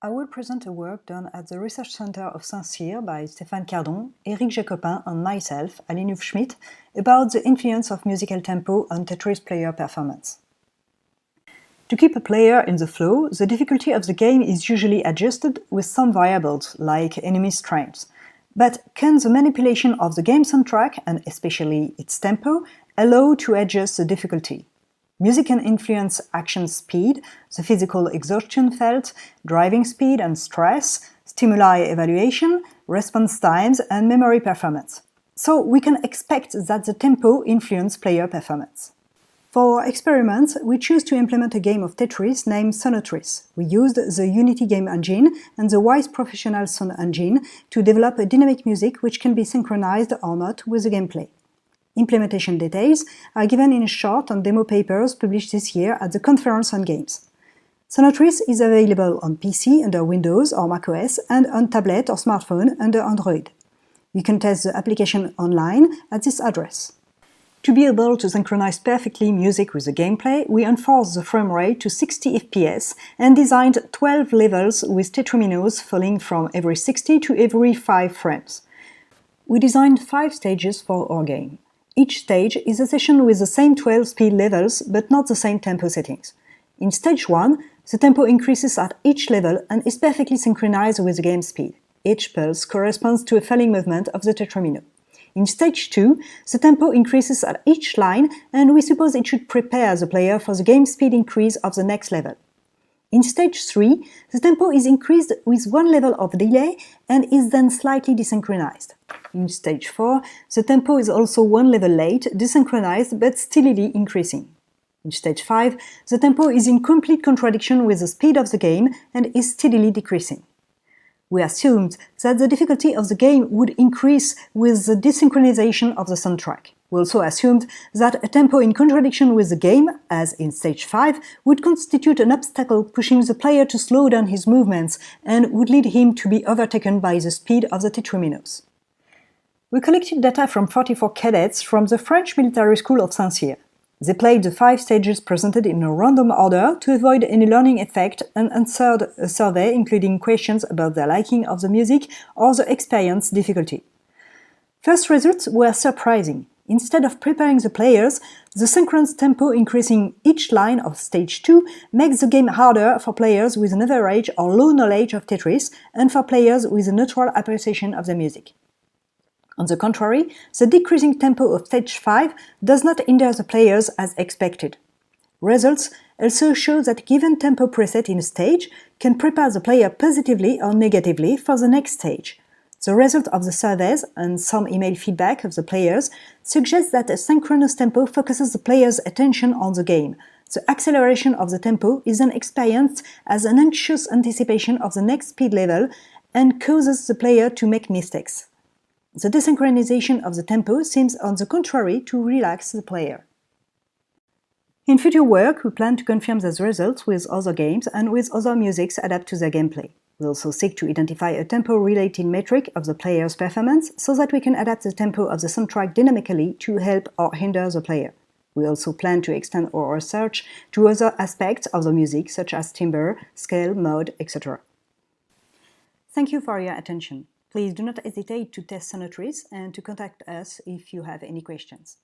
I will present a work done at the Research Center of Saint-Cyr by Stephane Cardon, Eric Jacopin and myself, Aline Hufschmitt, about the influence of musical tempo on Tetris player performance. To keep a player in the flow, the difficulty of the game is usually adjusted with some variables, like enemy strength. But can the manipulation of the game soundtrack, and especially its tempo, allow to adjust the difficulty? Music can influence action speed, the physical exhaustion felt, driving speed and stress, stimuli evaluation, response times, and memory performance. So we can expect that the tempo influences player performance. For our experiments, we choose to implement a game of Tetris named Tetris. We used the Unity game engine and the Wise Professional Sound engine to develop a dynamic music which can be synchronized or not with the gameplay. Implementation details are given in short and demo papers published this year at the Conference on Games. Tetris is available on PC under Windows or macOS and on tablet or smartphone under Android. You can test the application online at this address. To be able to synchronize perfectly music with the gameplay, we enforced the frame rate to 60 FPS and designed 12 levels with tetriminos falling from every 60 to every 5 frames. We designed 5 stages for our game. Each stage is a session with the same 12 speed levels, but not the same tempo settings. In stage 1, the tempo increases at each level and is perfectly synchronized with the game speed. Each pulse corresponds to a falling movement of the tetrimino. In stage 2, the tempo increases at each line, and we suppose it should prepare the player for the game speed increase of the next level. In stage 3, the tempo is increased with one level of delay and is then slightly desynchronized. In stage 4, the tempo is also one level late, desynchronized but steadily increasing. In stage 5, the tempo is in complete contradiction with the speed of the game and is steadily decreasing. We assumed that the difficulty of the game would increase with the desynchronization of the soundtrack. We also assumed that a tempo in contradiction with the game, as in stage 5, would constitute an obstacle pushing the player to slow down his movements and would lead him to be overtaken by the speed of the tetriminos. We collected data from 44 cadets from the French Military School of Saint-Cyr. They played the 5 stages presented in a random order to avoid any learning effect and answered a survey including questions about their liking of the music or the experience difficulty. First results were surprising. Instead of preparing the players, the synchronous tempo increasing each line of stage 2 makes the game harder for players with an average or low knowledge of Tetris and for players with a neutral appreciation of the music. On the contrary, the decreasing tempo of stage 5 does not hinder the players as expected. Results also show that given tempo preset in a stage can prepare the player positively or negatively for the next stage. The result of the surveys and some email feedback of the players suggests that a synchronous tempo focuses the player's attention on the game. The acceleration of the tempo is then experienced as an anxious anticipation of the next speed level and causes the player to make mistakes. The desynchronization of the tempo seems, on the contrary, to relax the player. In future work, we plan to confirm these results with other games and with other musics adapted to their gameplay. We also seek to identify a tempo-related metric of the player's performance so that we can adapt the tempo of the soundtrack dynamically to help or hinder the player. We also plan to extend our research to other aspects of the music, such as timbre, scale, mode, etc. Thank you for your attention. Please do not hesitate to test Tetris and to contact us if you have any questions.